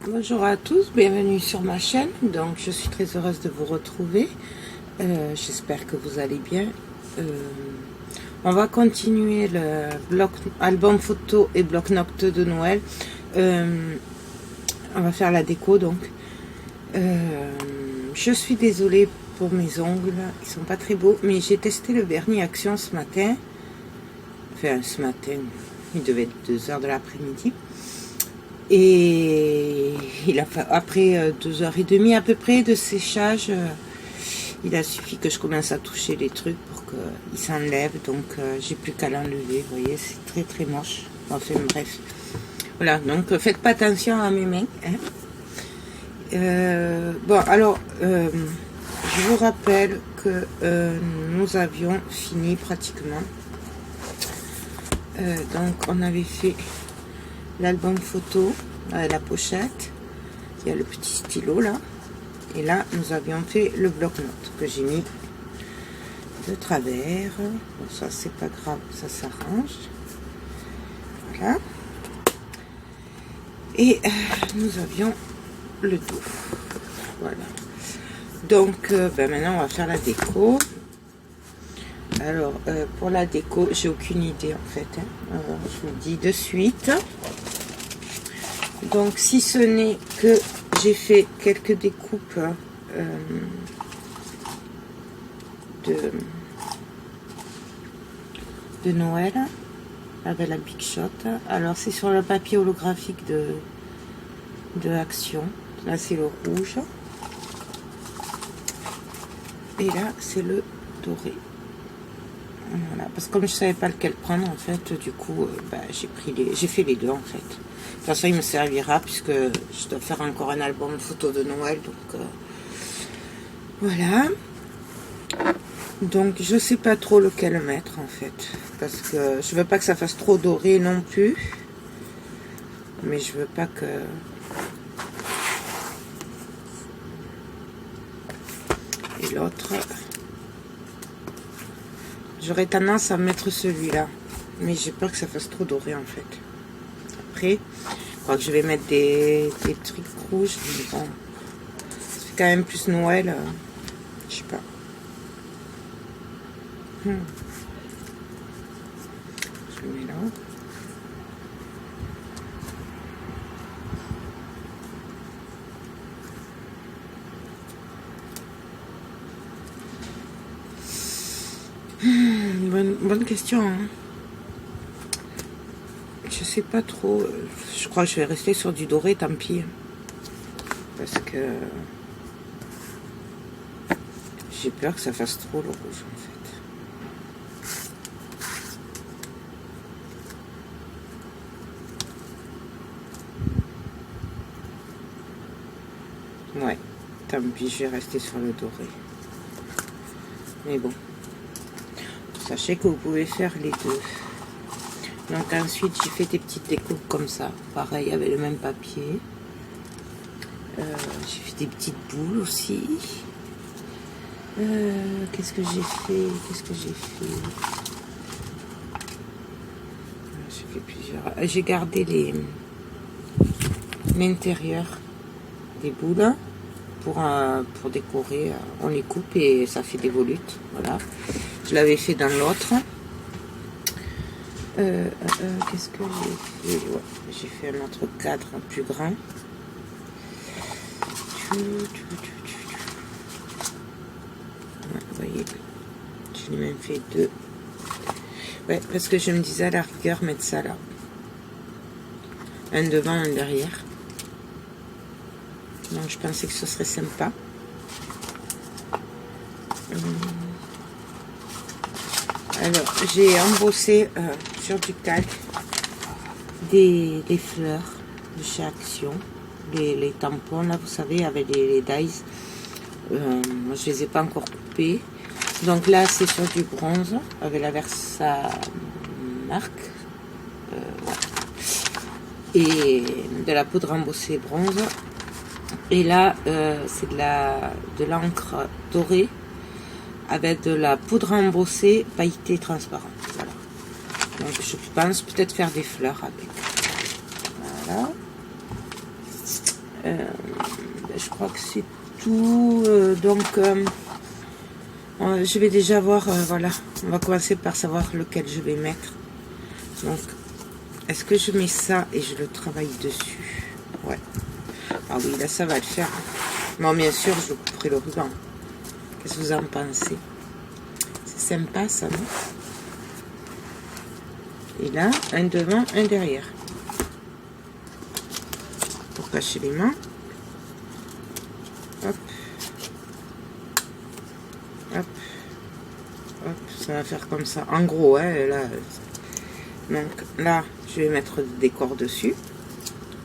Bonjour à tous, bienvenue sur ma chaîne. Donc je suis très heureuse de vous retrouver. J'espère que vous allez bien. On va continuer le album photo et bloc-notes de Noël. On va faire la déco donc. Je suis désolée pour mes ongles, ils sont pas très beaux, mais j'ai testé le vernis Action ce matin. Enfin ce matin, il devait être 2 h de l'après-midi. Et il a fait, après 2 h 30 à peu près de séchage, il a suffi que je commence à toucher les trucs pour qu'ils s'enlèvent. Donc j'ai plus qu'à l'enlever. Vous voyez, c'est très très moche. Enfin bref. Voilà, donc faites pas attention à mes mains. Hein. Bon, alors, je vous rappelle que nous avions fini pratiquement. Donc on avait fait l'album photo, la pochette, il y a le petit stylo là, et là nous avions fait le bloc-notes que j'ai mis de travers. Bon, ça c'est pas grave, ça s'arrange. Voilà. Et nous avions le dos. Voilà. Donc maintenant on va faire la déco. Alors pour la déco, j'ai aucune idée en fait. Hein. Je vous le dis de suite. Donc si ce n'est que j'ai fait quelques découpes de Noël avec la Big Shot. Alors c'est sur le papier holographique de Action. Là c'est le rouge. Et là c'est le doré. Voilà, parce que comme je savais pas lequel prendre en fait, du coup j'ai fait les deux en fait. De toute façon il me servira puisque je dois faire encore un album photo de Noël, donc voilà. Donc je sais pas trop lequel mettre en fait, parce que je veux pas que ça fasse trop doré non plus, mais je veux pas que et l'autre, j'aurais tendance à mettre celui-là, mais j'ai peur que ça fasse trop doré en fait. Après, je crois que je vais mettre des trucs rouges, mais bon, c'est quand même plus Noël, je sais pas. Je le mets là. Bonne question. Hein. Je sais pas trop. Je crois que je vais rester sur du doré, tant pis. Parce que j'ai peur que ça fasse trop le rouge en fait. Ouais, tant pis, je vais rester sur le doré. Mais bon, sachez que vous pouvez faire les deux. Donc ensuite, j'ai fait des petites découpes comme ça, pareil avec le même papier. J'ai fait des petites boules aussi. Qu'est-ce que j'ai fait? J'ai fait plusieurs. J'ai gardé l'intérieur des boules pour décorer. On les coupe et ça fait des volutes. Voilà. Je l'avais fait dans l'autre. Qu'est-ce que j'ai fait? Ouais, j'ai fait un autre cadre plus grand. Ouais, vous voyez, je l'ai même fait deux. Ouais, parce que je me disais à la rigueur mettre ça là. Un devant, un derrière. Donc je pensais que ce serait sympa. Alors j'ai embossé sur du calque des fleurs de chez Action, les tampons là, vous savez, avec les dies. Moi je les ai pas encore coupés. Donc là c'est sur du bronze avec la Versa marque et de la poudre embossée bronze. Et là c'est de l'encre dorée avec de la poudre embossée pailletée transparente. Voilà. Donc je pense peut-être faire des fleurs avec. Voilà. Je crois que c'est tout. Donc, je vais déjà voir, voilà, on va commencer par savoir lequel je vais mettre. Donc, est-ce que je mets ça et je le travaille dessus? Ouais. Ah oui, là, ça va le faire. Bon, bien sûr, je couperai le ruban. Qu'est-ce que vous en pensez? C'est sympa, ça, non? Et là, un devant, un derrière. Pour cacher les mains. Hop. Hop. Hop. Ça va faire comme ça. En gros, hein, là. Donc, là, je vais mettre des décors dessus.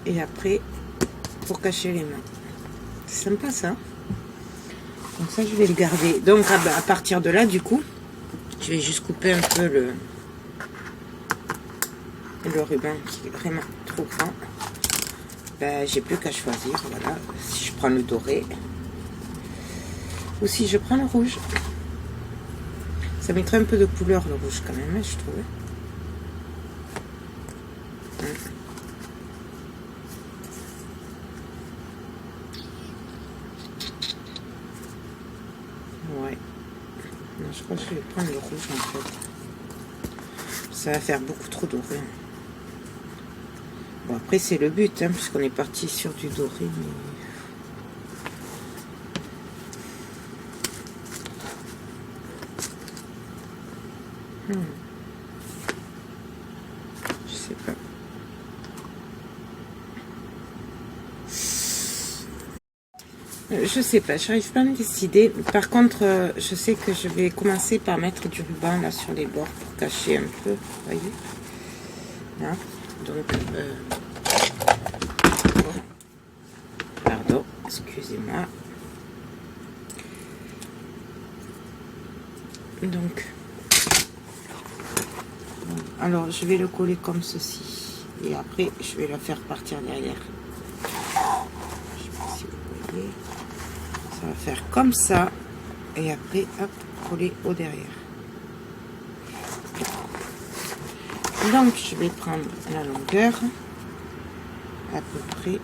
Et après, pour cacher les mains. C'est sympa, ça. Donc ça, je vais le garder. Donc, à partir de là, du coup, je vais juste couper un peu le ruban qui est vraiment trop grand. Ben, j'ai plus qu'à choisir, voilà, si je prends le doré ou si je prends le rouge. Ça mettrait un peu de couleur le rouge quand même, je trouve. Ouais. Non, je crois que je vais prendre le rouge en fait. Ça va faire beaucoup trop doré. Bon, après, c'est le but, hein, puisqu'on est parti sur du doré. Mais... Je sais pas. Je sais pas, j'arrive pas à me décider. Par contre, je sais que je vais commencer par mettre du ruban là sur les bords pour cacher un peu, vous voyez. Là. Donc, pardon, excusez-moi. Donc, alors je vais le coller comme ceci. Et après, je vais le faire partir derrière. Je sais pas si vous voyez. Ça va faire comme ça. Et après, hop, coller au derrière. Donc, je vais prendre la longueur. À peu près.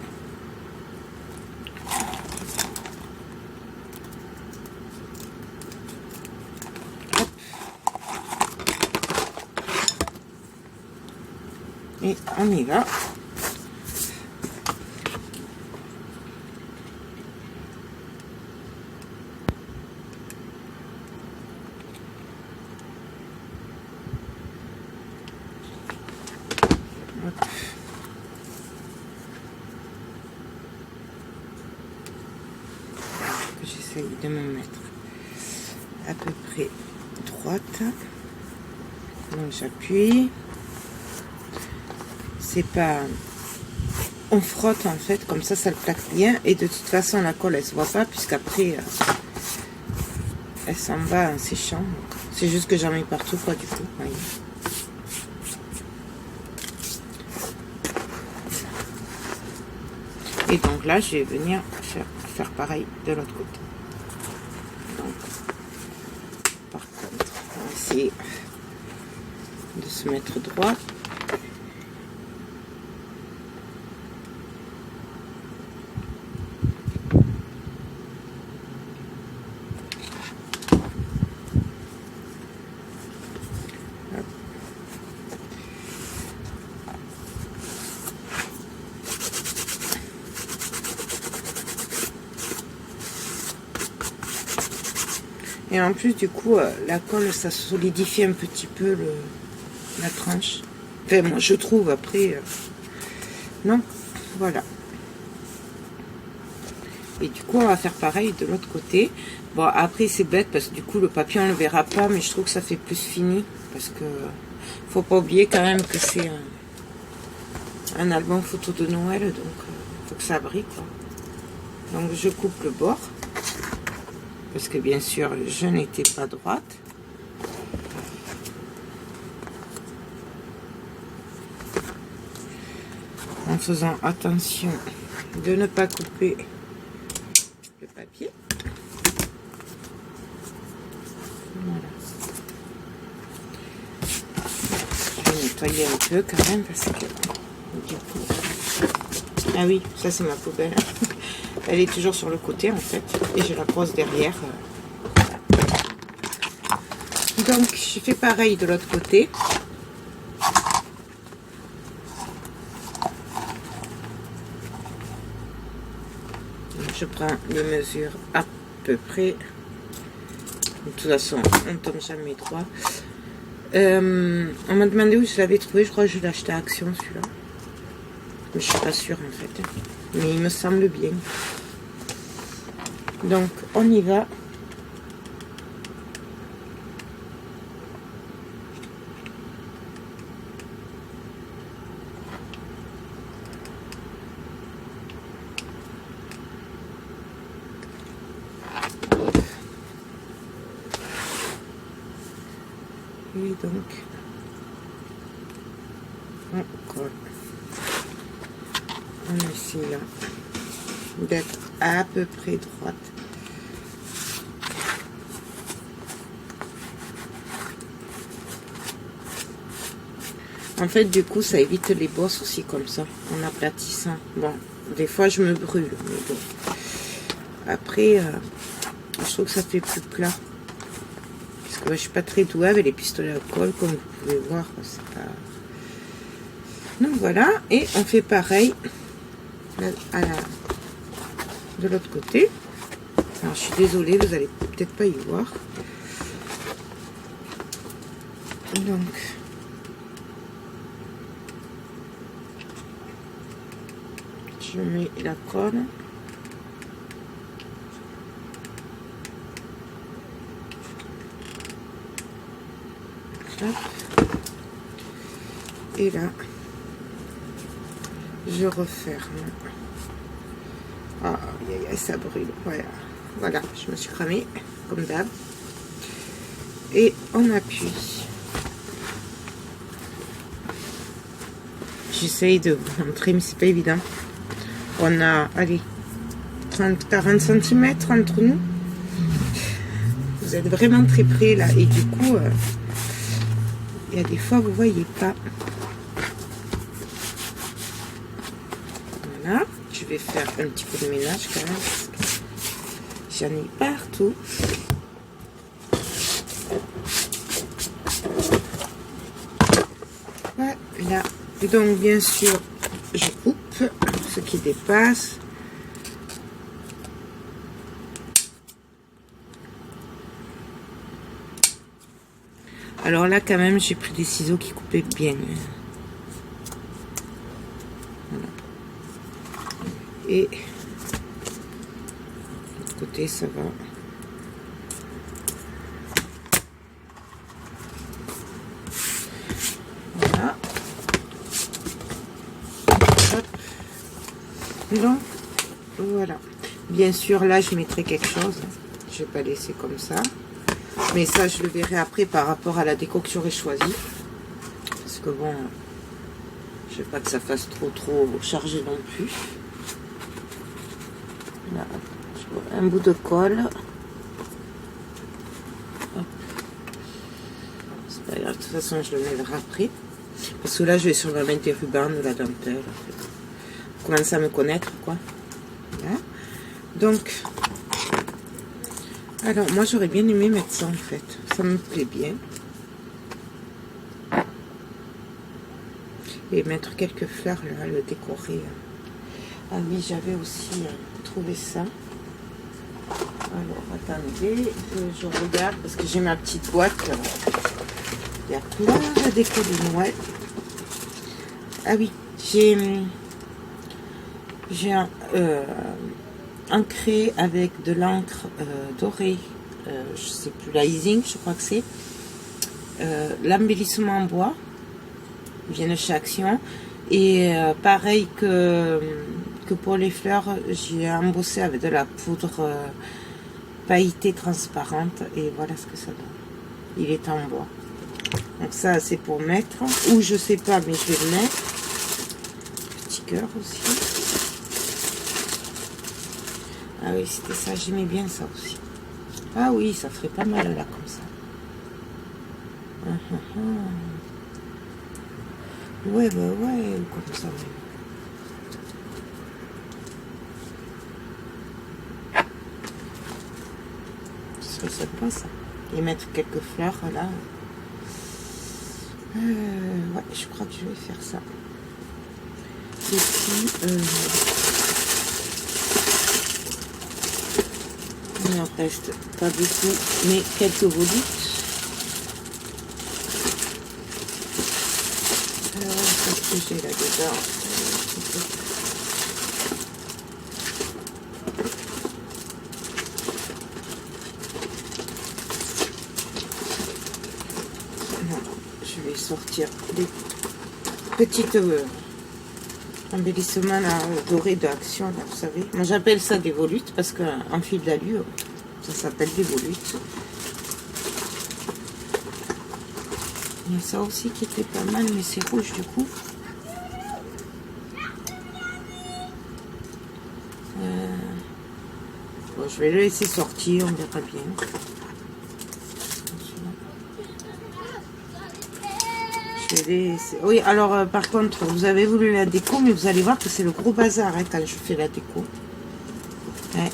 Hop. Et on y va. J'essaye de me mettre à peu près droite. Donc j'appuie. C'est pas... On frotte en fait, comme ça, ça le plaque bien. Et de toute façon, la colle, elle se voit pas, puisqu'après, elle s'en va en séchant. C'est juste que j'en mets partout, quoi, du coup. Voyez. Et donc là, je vais venir faire pareil de l'autre côté. Donc, par contre, on va essayer de se mettre droit. Et en plus, du coup, la colle, ça solidifie un petit peu la tranche. Enfin, moi, je trouve, après... Donc, voilà. Et du coup, on va faire pareil de l'autre côté. Bon, après, c'est bête, parce que du coup, le papier, on ne le verra pas, mais je trouve que ça fait plus fini. Parce que, faut pas oublier quand même que c'est un album photo de Noël, donc faut que ça brille, quoi. Donc, je coupe le bord. Parce que bien sûr, je n'étais pas droite. En faisant attention de ne pas couper le papier. Voilà. Je vais nettoyer un peu quand même parce que du coup, Ah oui, ça c'est ma poubelle. Elle est toujours sur le côté en fait. Et je la pose derrière. Donc je fais pareil de l'autre côté. Je prends les mesures à peu près. De toute façon, on ne tombe jamais droit. On m'a demandé où je l'avais trouvé. Je crois que je l'ai acheté à Action celui-là. Mais je suis pas sûre en fait. Mais il me semble bien. Donc on y va. Et donc on colle. On essaie là d'être à peu près droite. En fait, du coup, ça évite les bosses aussi comme ça, en aplatissant. Bon, des fois, je me brûle, mais bon. Après, je trouve que ça fait plus plat. Parce que je suis pas très douée avec les pistolets à colle, comme vous pouvez voir. C'est pas... Donc voilà, et on fait pareil de l'autre côté. Alors, je suis désolée, vous allez peut-être pas y voir. Donc... je mets la colle. Hop. Et là, je referme. Ah, ça brûle. Voilà. Voilà, je me suis cramée, comme d'hab. Et on appuie. J'essaye de vous montrer, mais c'est pas évident. On a, allez, 30-40 cm entre nous. Vous êtes vraiment très près là. Et du coup, il y a des fois, vous voyez pas. Voilà. Je vais faire un petit peu de ménage quand même. J'en ai partout. Voilà. Et donc, bien sûr, je coupe ce qui dépasse. Alors là, quand même, j'ai pris des ciseaux qui coupaient bien. Voilà. Et de l'autre côté, ça va. Voilà. Hop. Donc, voilà. Bien sûr, là, je mettrai quelque chose. Je vais pas laisser comme ça. Mais ça, je le verrai après par rapport à la décoction que j'ai choisie. Parce que bon, je veux pas que ça fasse trop chargé non plus. Là, un bout de colle. C'est pas grave, de toute façon, je le mettrai après. Parce que là, je vais sur la mettre des rubans de la dentelle. En fait. Commencer à me connaître, quoi. Voilà. Donc, alors, moi, j'aurais bien aimé mettre ça, en fait. Ça me plaît bien. Et mettre quelques fleurs, là, le décorer. Ah oui, j'avais aussi trouvé ça. Alors, attendez, je regarde, parce que j'ai ma petite boîte. Il y a plein de déco de Noël. Ah oui, j'ai ancré avec de l'encre dorée, je sais plus, la Ising, je crois que c'est, l'embellissement en bois, vient de chez Action, et pareil que pour les fleurs, j'ai embossé avec de la poudre pailletée transparente, et voilà ce que ça donne. Il est en bois. Donc ça, c'est pour mettre, ou je sais pas, mais je vais le mettre. Petit cœur aussi. Ah oui, c'était ça, j'aimais bien ça aussi. Ah oui, ça ferait pas mal là, comme ça. Ouais, bah ouais, comme ça. serait sympa ça. Et mettre quelques fleurs là. Ouais, je crois que je vais faire ça. Et puis, il en reste pas beaucoup, mais quelques volutes. Alors, qu'est-ce que j'ai là-dedans? Je vais sortir des petites embellissements là, dorés d'Action, là, vous savez. Moi, j'appelle ça des volutes parce qu'en fil d'allure, ça s'appelle des volutes. Il y a ça aussi qui était pas mal, mais c'est rouge du coup. Bon, je vais le laisser sortir, on verra bien. Je vais laisser... Oui, alors par contre, vous avez voulu la déco, mais vous allez voir que c'est le gros bazar hein, quand je fais la déco. Ouais.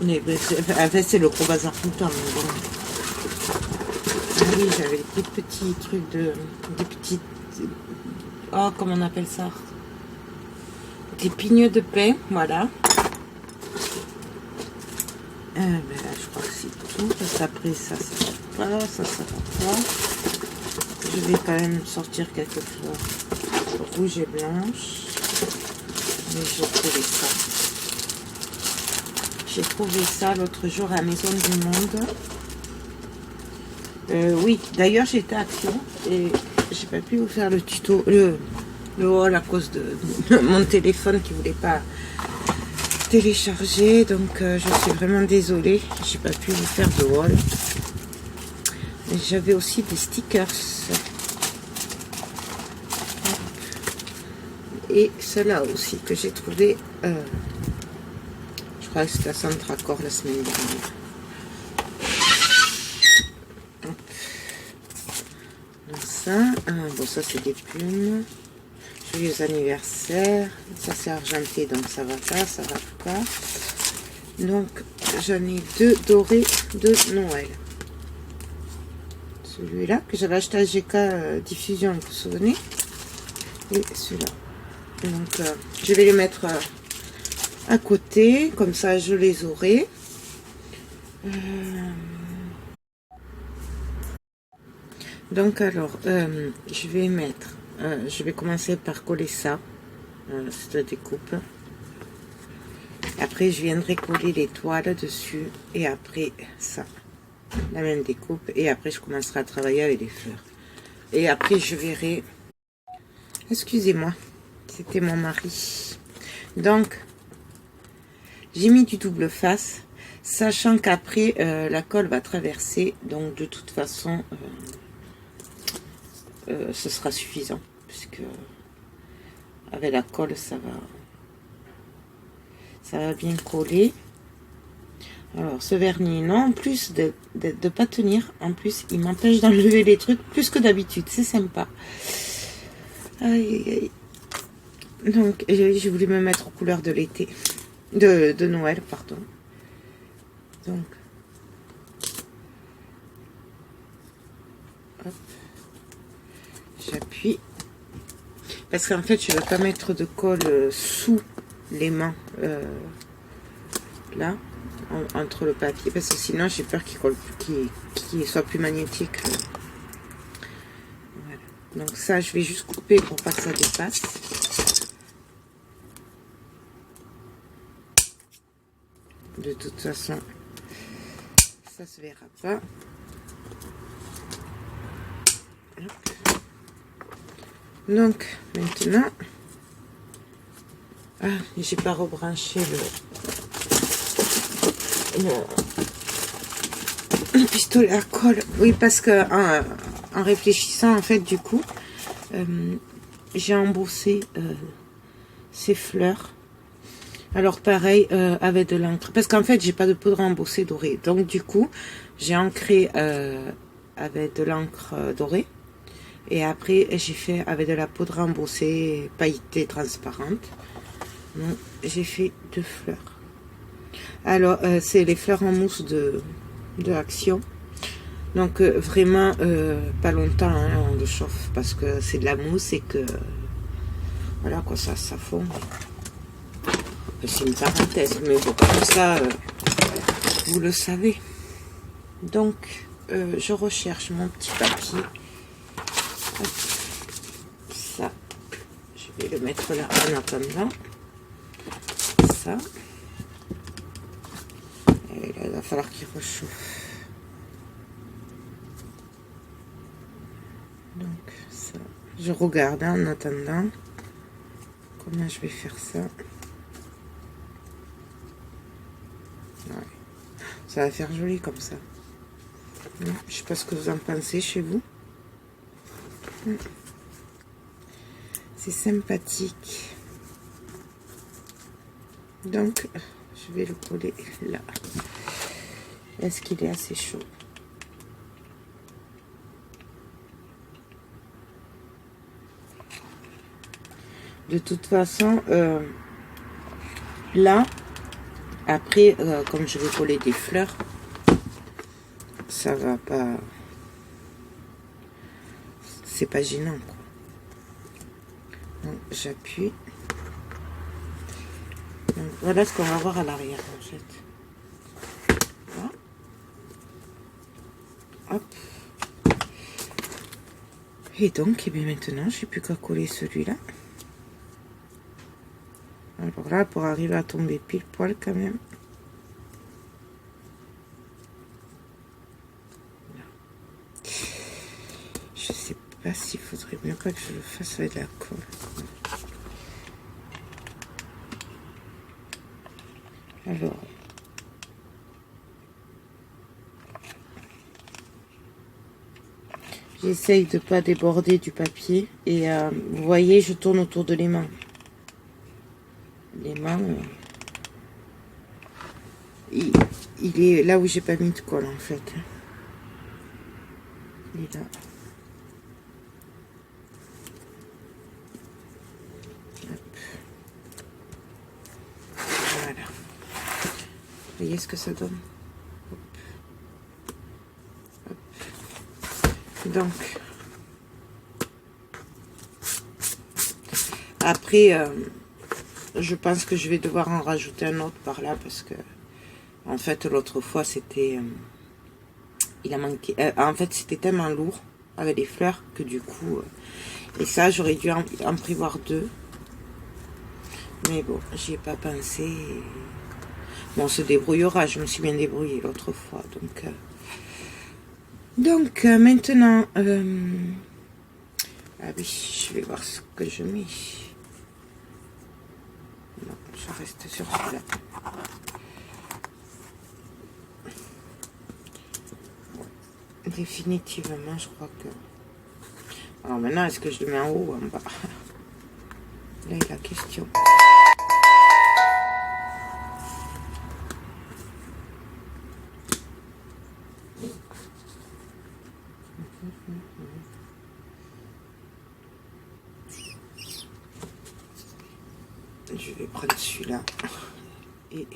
Mais, en fait, c'est le gros bazar tout le temps, mais bon. Ah oui, j'avais des petits trucs de... Des petites... Oh, comment on appelle ça? Des pigneux de pain, voilà. Ben là, je crois que c'est tout. Parce qu'après, ça va pas, ça va pas. Je vais quand même sortir quelques fleurs rouges et blanches. Mais j'ai trouvé ça. J'ai trouvé ça l'autre jour à la Maison du Monde. Oui, d'ailleurs j'étais à Action et j'ai pas pu vous faire le tuto, le haul à cause de mon téléphone qui voulait pas télécharger, donc je suis vraiment désolée, j'ai pas pu vous faire de haul. J'avais aussi des stickers et ceux-là aussi que j'ai trouvé, je crois que c'était à Centracor la semaine dernière. Ça, bon ça c'est des plumes, joyeux anniversaire, ça c'est argenté donc ça va pas, donc j'en ai deux dorés de Noël, celui-là que j'avais acheté à GK Diffusion, vous vous souvenez, et celui-là, donc je vais les mettre à côté, comme ça je les aurai. Donc alors, je vais mettre, je vais commencer par coller ça, cette découpe. Après, je viendrai coller les toiles dessus et après ça, la même découpe. Et après, je commencerai à travailler avec les fleurs. Et après, je verrai. Excusez-moi, c'était mon mari. Donc, j'ai mis du double face, sachant qu'après la colle va traverser. Donc, de toute façon. Ce sera suffisant puisque avec la colle ça va bien coller. Alors ce vernis, non, en plus de pas tenir, en plus il m'empêche d'enlever les trucs plus que d'habitude, c'est sympa. Aïe, aïe. Donc j'ai voulu me mettre aux couleurs de l'été, de Noël, pardon. Donc hop, j'appuie parce qu'en fait je ne veux pas mettre de colle sous les mains là entre le papier parce que sinon j'ai peur qu'il soit plus magnétique. Voilà. Donc ça je vais juste couper pour pas que ça dépasse. De toute façon ça se verra pas. Hop. Donc maintenant, j'ai pas rebranché le pistolet à colle. Oui, parce que en réfléchissant en fait du coup, j'ai embossé ces fleurs. Alors pareil avec de l'encre, parce qu'en fait j'ai pas de poudre embossée dorée. Donc du coup j'ai ancré avec de l'encre dorée. Et après, j'ai fait avec de la poudre embossée, pailletée, transparente. Donc, j'ai fait 2 fleurs. Alors, c'est les fleurs en mousse de de Action. Donc vraiment pas longtemps, hein, on le chauffe parce que c'est de la mousse et que voilà quoi, ça fond. C'est une parenthèse, mais bon, comme ça vous le savez. Donc je recherche mon petit papier. Hop. Ça, je vais le mettre là en attendant. Ça. Et là, il va falloir qu'il rechauffe. Donc ça, je regarde hein, en attendant comment je vais faire ça. Ouais. Ça va faire joli comme ça. Je sais pas ce que vous en pensez chez vous. C'est sympathique. Donc je vais le coller là. Est-ce qu'il est assez chaud? De toute façon, là, après, comme je vais coller des fleurs, ça va pas... C'est pas gênant, quoi. Donc, j'appuie. Donc, voilà ce qu'on va voir à l'arrière, en fait. Voilà. Hop. Et donc, et bien maintenant, j'ai plus qu'à coller celui-là. Alors là, pour arriver à tomber pile poil quand même. Je sais pas s'il faudrait mieux pas que je le fasse avec la colle. Alors. J'essaye de pas déborder du papier. Et vous voyez, je tourne autour de l'aimant. L'aimant, il est là où j'ai pas mis de colle en fait. Il est là. Hop. Voilà. Vous voyez ce que ça donne? Hop. Hop. Donc, après, je pense que je vais devoir en rajouter un autre par là parce que, en fait, l'autre fois, c'était... il a manqué... en fait, c'était tellement lourd avec les fleurs que du coup... et ça, j'aurais dû en prévoir deux. Mais bon, j'y ai pas pensé. Bon, on se débrouillera. Je me suis bien débrouillée l'autre fois. Donc, maintenant... ah oui, je vais voir ce que je mets. Non, je reste sur celui-là. Définitivement, je crois que... Alors maintenant, est-ce que je le mets en haut ou en bas? Là est la question. Je vais prendre celui-là et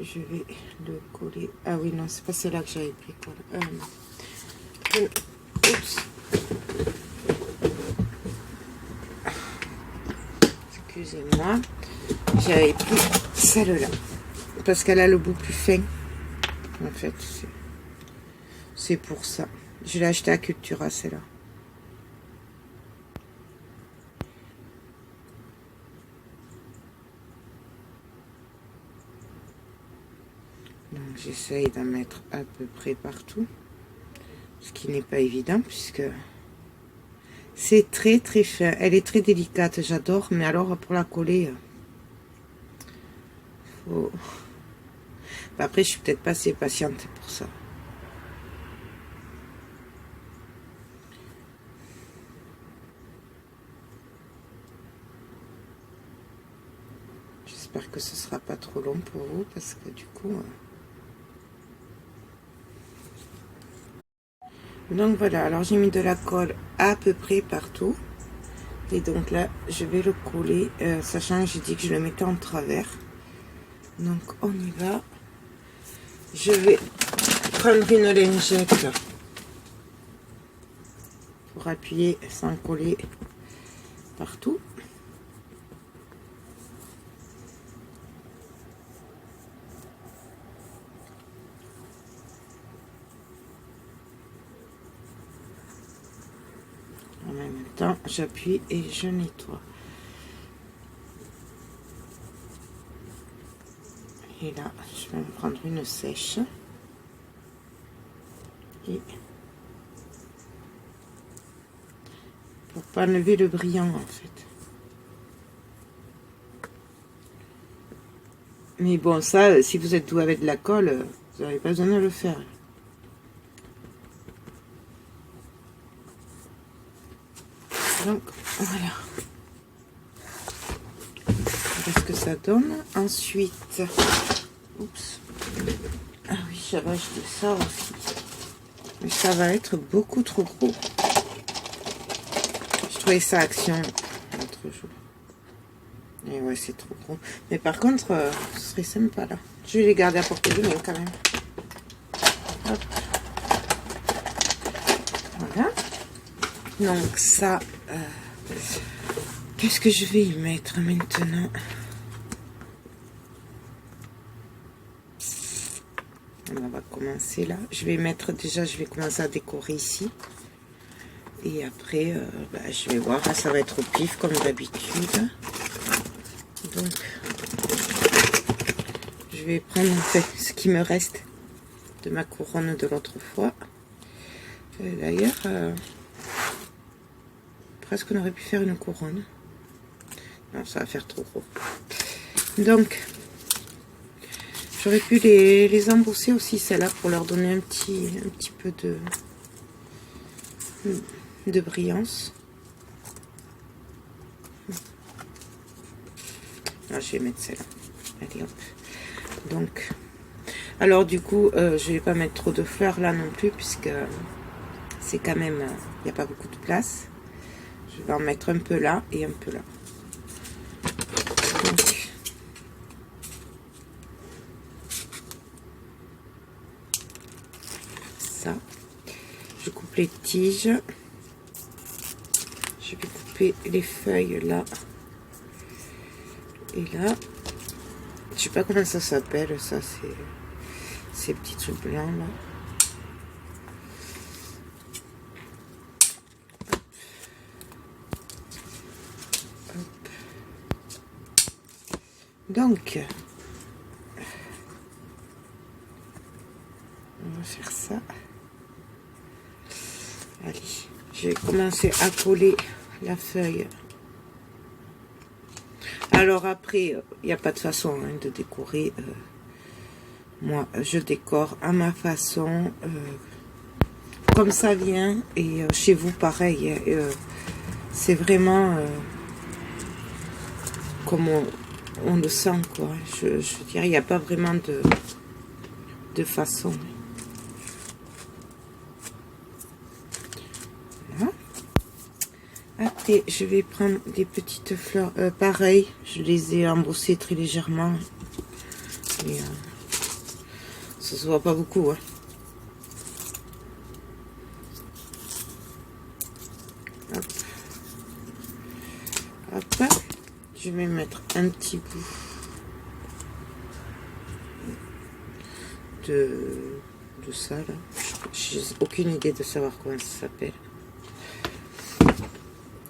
je vais le coller. Ah oui, non, c'est pas celle-là que j'avais pris. Oups. Excusez-moi. J'avais pris celle-là parce qu'elle a le bout plus fin. En fait, c'est pour ça. Je l'ai acheté à Cultura, celle-là. Donc j'essaye d'en mettre à peu près partout, ce qui n'est pas évident puisque c'est très très fin. Elle est très délicate, j'adore, mais alors pour la coller, faut... Après je suis peut-être pas assez patiente pour ça. J'espère que ce sera pas trop long pour vous parce que du coup... Donc voilà, alors j'ai mis de la colle à peu près partout. Et donc là, je vais le coller, sachant que j'ai dit que je le mettais en travers. Donc on y va. Je vais prendre une lingette pour appuyer sans coller partout. En même temps, j'appuie et je nettoie. Et là, je vais me prendre une sèche. Et pour pas enlever le brillant en fait. Mais bon, ça, si vous êtes doué avec de la colle, vous n'avez pas besoin de le faire. Donc, voilà. Voilà ce que ça donne. Ensuite, oups. Ah oui, j'avais acheté ça aussi. Mais ça va être beaucoup trop gros. Je trouvais ça Action l'autre jour. Et ouais, c'est trop gros. Mais par contre, ce serait sympa là. Je vais les garder à portée de main quand même. Hop. Voilà. Donc ça, qu'est-ce que je vais y mettre maintenant? On va commencer là. Je vais mettre déjà, je vais commencer à décorer ici. Et après, je vais voir. Ça va être au pif comme d'habitude. Donc, je vais prendre en fait ce qui me reste de ma couronne de l'autre fois. D'ailleurs, presque on aurait pu faire une couronne. Non, ça va faire trop gros. Donc, j'aurais pu les embosser aussi, celles-là, pour leur donner un petit peu de brillance. Ah, je vais mettre celle-là. Allez, hop. Donc, alors du coup, je vais pas mettre trop de fleurs là non plus, puisque c'est quand même, il n'y a pas beaucoup de place. Je vais en mettre un peu là et un peu là. Donc, ça. Je coupe les tiges. Je vais couper les feuilles là. Et là, je sais pas comment ça s'appelle, ça, c'est ces petits trucs blancs là. Hop. Donc, on va faire ça. Allez, je vais commencer à coller la feuille. Alors après, il n'y a pas de façon de décorer. Moi, je décore à ma façon, comme ça vient. Et chez vous, pareil. C'est vraiment comme on le sent, quoi. Je dirais, il n'y a pas vraiment de façon. Voilà. Après, je vais prendre des petites fleurs. Pareil, je les ai embossées très légèrement. Et, ça se voit pas beaucoup. Hein. Hop. Hop. Je vais mettre un petit bout de ça là. J'ai aucune idée de savoir comment ça s'appelle.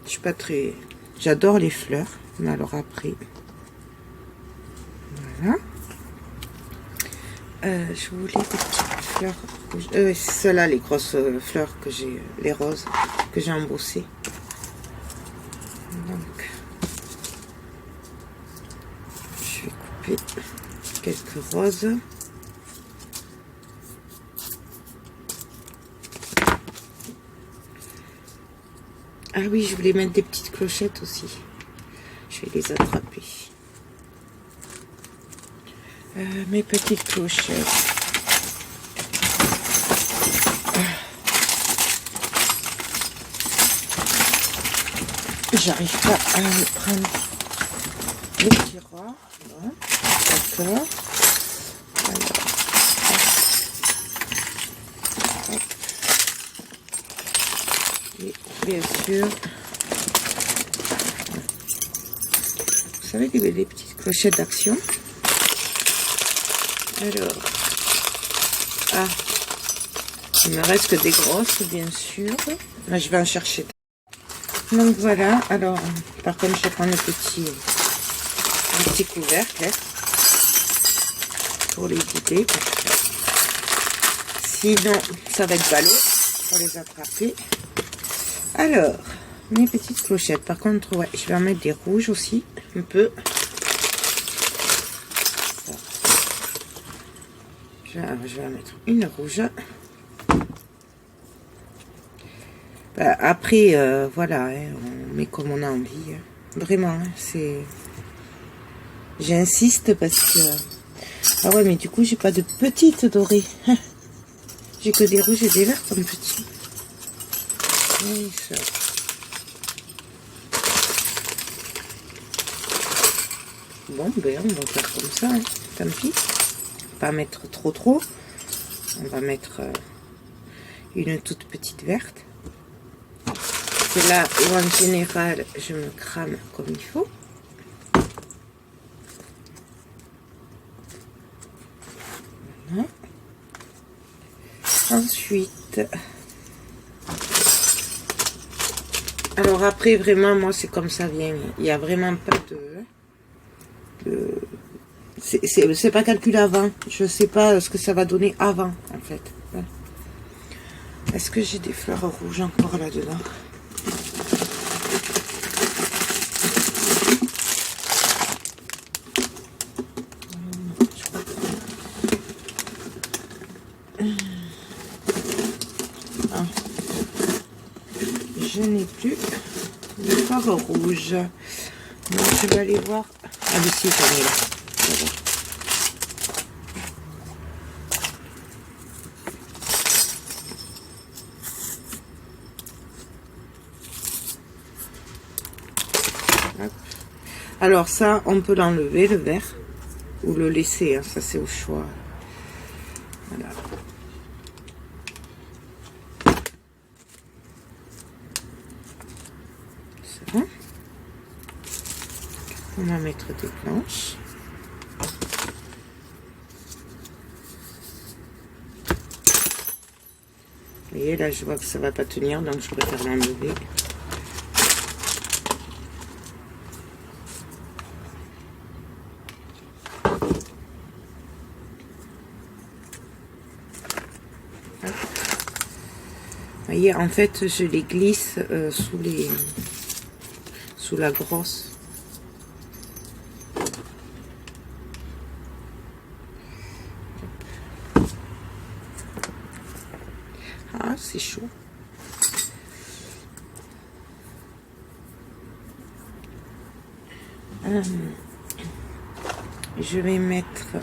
Je suis pas très... J'adore les fleurs, mais alors après... Voilà. Je voulais des petites fleurs. C'est celles-là, les grosses fleurs que j'ai, les roses, que j'ai embossées. Donc, je vais couper quelques roses. Ah oui, je voulais mettre des petites clochettes aussi. Je vais les attraper. Mes petites clochettes. J'arrive pas à prendre le tiroir. Voilà. D'accord. Alors, sûr, vous savez, les petites clochettes d'action. Alors, ah, il me reste que des grosses, bien sûr. Là, je vais en chercher. Donc voilà, alors, par contre, je vais prendre le petit couvercle, hein, pour les vider. Sinon, ça va être ballot pour les attraper. Alors, mes petites clochettes. Par contre, ouais, je vais en mettre des rouges aussi, un peu. Je vais en mettre une rouge. Bah, après, voilà, hein, on met comme on a envie. Vraiment, hein, c'est... J'insiste parce que... Ah ouais, mais du coup, j'ai pas de petites dorées. J'ai que des rouges et des verts comme petits. Oui, ça. Bon, ben, on va faire comme ça, hein. Tant pis. Pas mettre trop. On va mettre une toute petite verte. C'est là où en général je me crame comme il faut. Voilà. Ensuite, alors après vraiment moi c'est comme ça vient. Il n'y a vraiment pas de c'est pas calculé avant. Je sais pas ce que ça va donner avant en fait. Voilà. Est-ce que j'ai des fleurs rouges encore là-dedans? Ah. Je n'ai plus de fleurs rouges. Donc je vais aller voir. Ah mais si, j'en ai là. Alors ça, on peut l'enlever, le vert, ou le laisser, hein, ça c'est au choix. Voilà. C'est bon. On va mettre des planches. Vous voyez, là je vois que ça va pas tenir, donc je préfère l'enlever. Vous voyez, en fait, je les glisse sous la grosse. Ah, c'est chaud. Je vais mettre...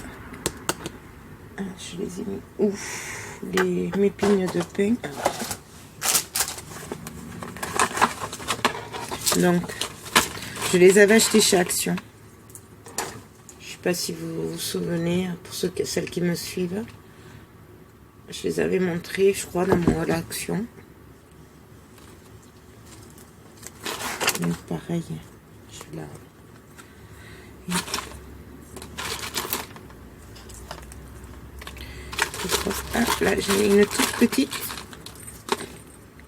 je les ai mis... Ouf, mes pignes de pain. Donc, je les avais achetées chez Action. Je ne sais pas si vous vous souvenez, pour celles qui me suivent. Je les avais montrées, je crois, dans mon haul Action. Donc, pareil, je la... Ah, là, j'ai une toute petite.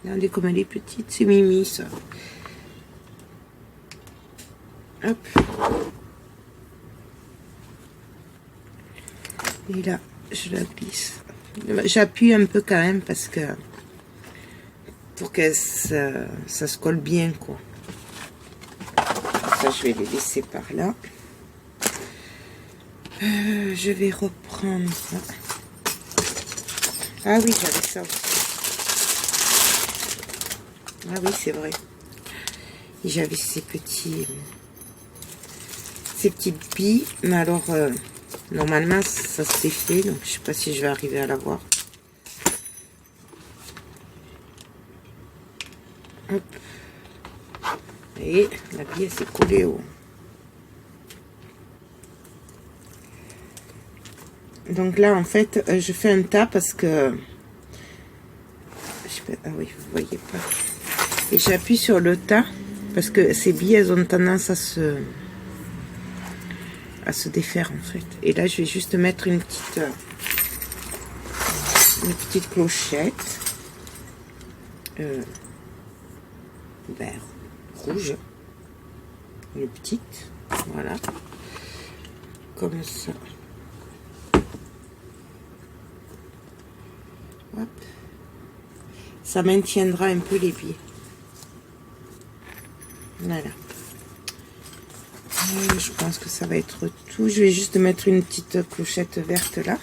Regardez comme elle est petite, c'est Mimi, ça. Hop. Et là, je la glisse. J'appuie un peu quand même parce que pour que ça se colle bien, quoi. Ça, je vais les laisser par là. Je vais reprendre ça. Ah oui, j'avais ça aussi. Ah oui, c'est vrai. J'avais ces petites billes, mais alors normalement ça s'est fait, donc je sais pas si je vais arriver à l'avoir. Hop. Et la bille s'est collée au... Donc là en fait je fais un tas parce que... Ah oui, vous voyez pas. Et j'appuie sur le tas parce que ces billes, elles ont tendance à se défaire en fait. Et là, je vais juste mettre une petite clochette vert, rouge, une petite, voilà, comme ça. Hop. Ça maintiendra un peu les billes. Voilà. Et je pense que ça va être tout. Je vais juste mettre une petite clochette verte là.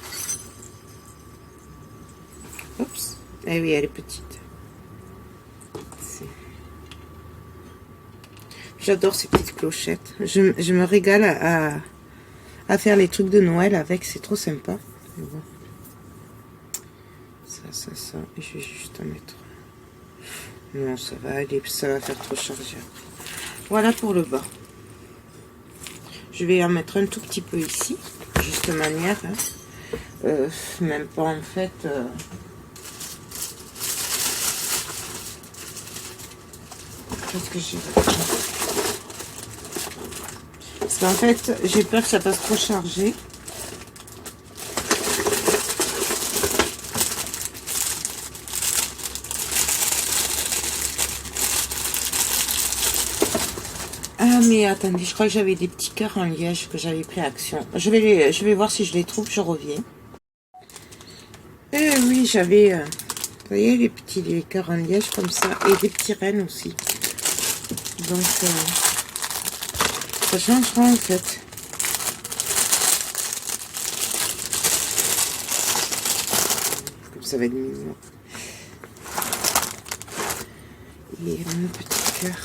Oups. Eh oui, elle est petite. J'adore ces petites clochettes. Je me régale à faire les trucs de Noël avec. C'est trop sympa. Mais bon. Ça. Et je vais juste en mettre. Non, ça va aller. Ça va faire trop chargé après. Voilà pour le bas. Je vais en mettre un tout petit peu ici. Juste manière. Hein. Même pas en fait. Qu'est-ce que j'ai? Parce qu'en fait, j'ai peur que ça passe trop chargé. Ah mais attendez, je crois que j'avais des petits cœurs en liège que j'avais pris à Action. Je vais voir si je les trouve, je reviens. Eh oui, j'avais, vous voyez, les cœurs en liège comme ça, et des petits rennes aussi. Donc, ça changera en fait. Comme ça va être mignon. Et mon petit cœur.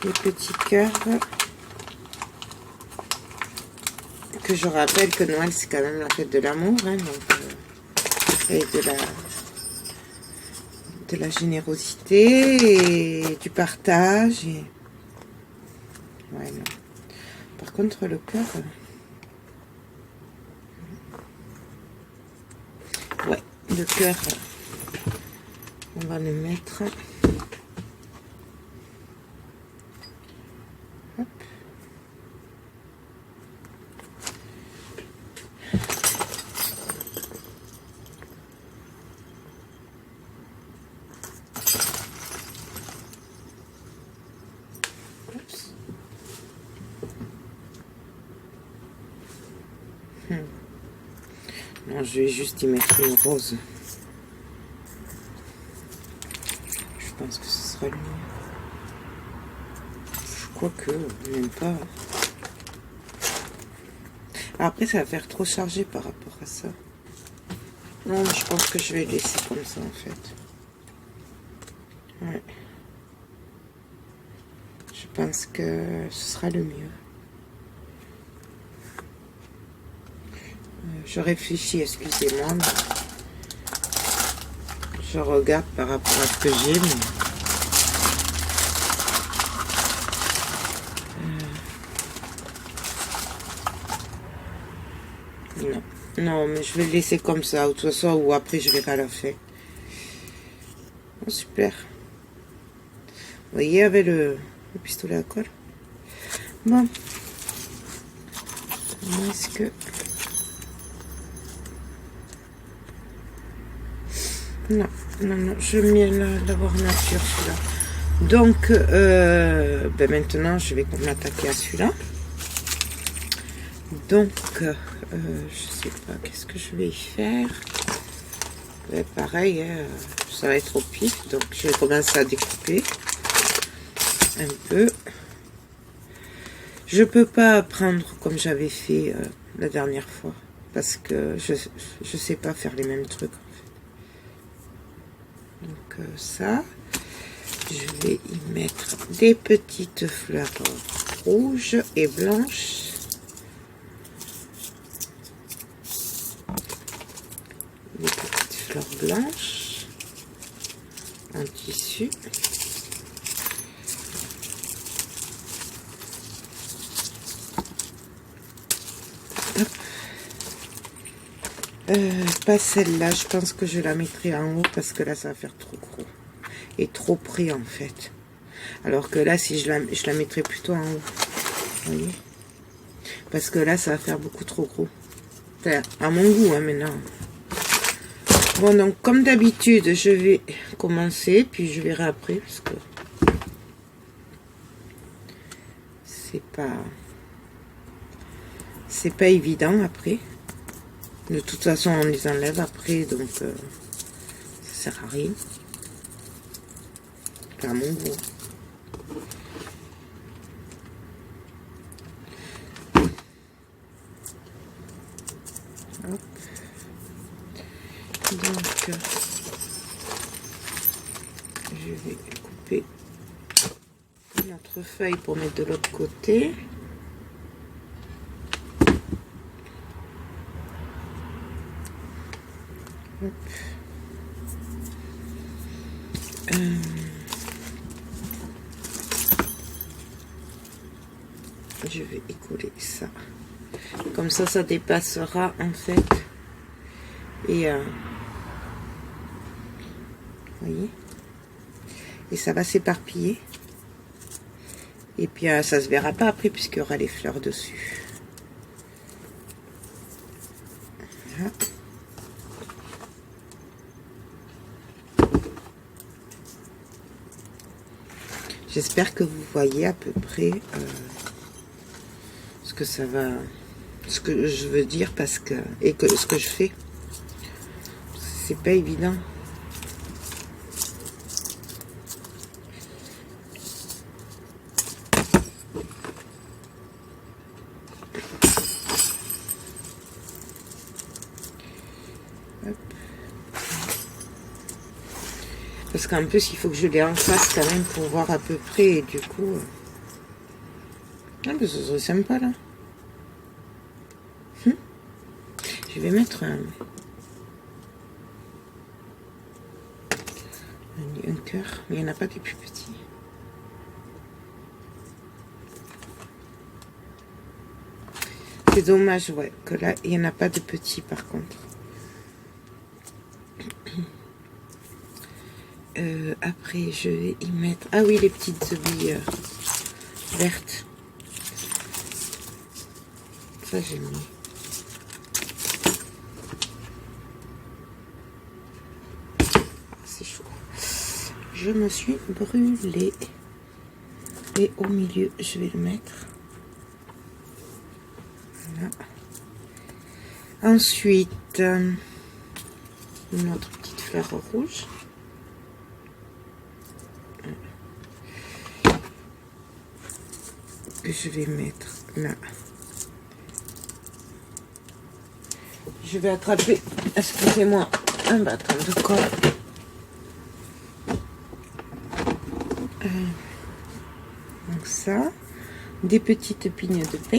Les petits cœurs. Que je rappelle que Noël, c'est quand même la fête de l'amour. Hein, donc, et de la générosité et du partage. Et... ouais, non. Par contre, le cœur... ouais, le cœur, on va le mettre... hop. Non, je vais juste y mettre une rose. Je pense que ce sera le mieux. Je crois que, même pas. Après, ça va faire trop chargé par rapport à ça. Non, mais je pense que je vais laisser comme ça, en fait. Ouais. Je pense que ce sera le mieux. Je réfléchis, excusez-moi. Je regarde par rapport à ce que j'ai. Non. Non, mais je vais le laisser comme ça. De toute façon, ou après, je verrai à la fin. Oh, super. Vous voyez, avec le pistolet à colle. Bon. Est-ce que... non, je mets l'avoir nature celui-là. Donc, ben maintenant, je vais m'attaquer à celui-là. Donc, je sais pas, qu'est-ce que je vais y faire. Ben, pareil, hein, ça va être au pif. Donc, je vais commencer à découper un peu. Je peux pas prendre comme j'avais fait la dernière fois. Parce que je sais pas faire les mêmes trucs. Donc ça, je vais y mettre des petites fleurs rouges et blanches. Des petites fleurs blanches en tissu. Pas celle-là, je pense que je la mettrai en haut parce que là ça va faire trop gros. est trop près en fait. Alors que là, si je la mettrais plutôt en haut. Vous voyez? Parce que là, ça va faire beaucoup trop gros. Enfin, à mon goût, hein, maintenant. Bon, donc, comme d'habitude, je vais commencer, puis je verrai après, parce que c'est pas évident après. De toute façon, on les enlève après, donc ça sert à rien. Enfin, à mon goût. Hop. Donc, je vais couper notre feuille pour mettre de l'autre côté. Hop. Je vais écouler ça. Comme ça dépassera en fait. Et vous voyez, et ça va s'éparpiller. Et puis ça se verra pas après puisqu'il y aura les fleurs dessus. Voilà. J'espère que vous voyez à peu près ce que ça va, ce que je veux dire parce que ce que je fais. C'est pas évident. Hop. Parce qu'en plus, il faut que je les en fasse quand même pour voir à peu près. Et du coup... Ah, mais ce serait sympa, là. Je vais mettre un cœur. Mais il n'y en a pas des plus petits. C'est dommage, ouais, que là, il n'y en a pas de petits, par contre. Après, je vais y mettre... Ah oui, les petites billes vertes. Ça, j'ai mis. C'est chaud. Je me suis brûlée. Et au milieu, je vais le mettre. Voilà. Ensuite, une autre petite fleur rouge. Que je vais mettre là. Je vais attraper, excusez-moi, un bâton de colle. Donc ça, des petites pignes de pain.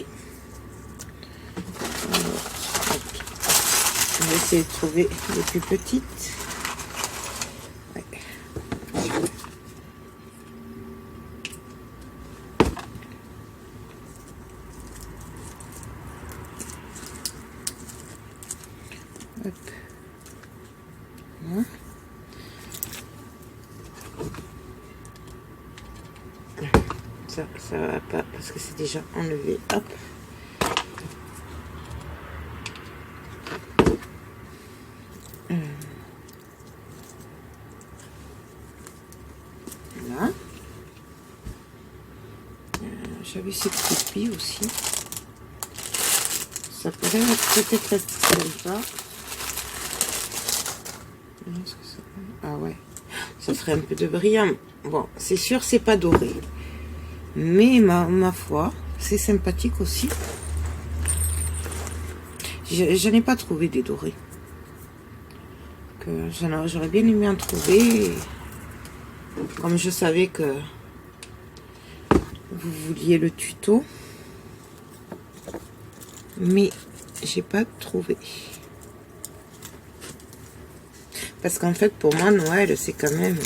Je vais essayer de trouver les plus petites. Ouais. Hop. Voilà. Ça va pas parce que c'est déjà enlevé. Hop. Voilà. J'avais ces petites billes aussi. Ça pourrait peut-être être sympa. Ah ouais. Ça ferait un peu de brillant. Bon, c'est sûr, c'est pas doré. Mais ma foi, c'est sympathique aussi. Je n'ai pas trouvé des dorés. J'aurais bien aimé en trouver. Comme je savais que vous vouliez le tuto. Mais j'ai pas trouvé. Parce qu'en fait, pour moi, Noël, c'est quand même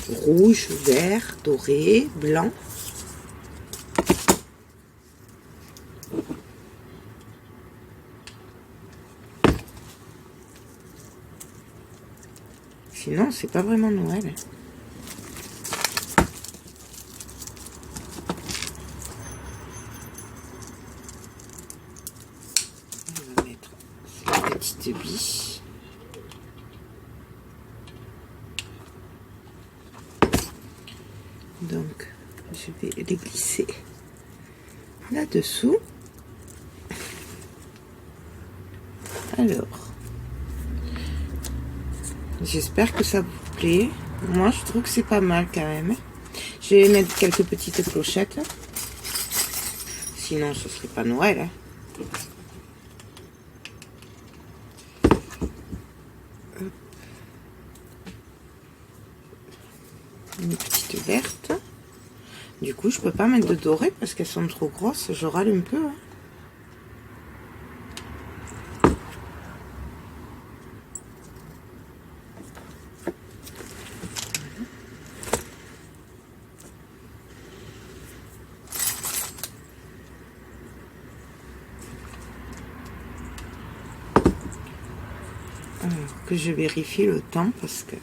rouge, vert, doré, blanc. Sinon, c'est pas vraiment Noël. petite bille. Donc, je vais les glisser là-dessous. Alors, j'espère que ça vous plaît. Moi, je trouve que c'est pas mal quand même. Je vais mettre quelques petites clochettes. Sinon, ce serait pas Noël. Hein. Une petite verte. Du coup, je peux pas mettre de doré parce qu'elles sont trop grosses. Je râle un peu. Hein. Alors, que je vérifie le temps parce que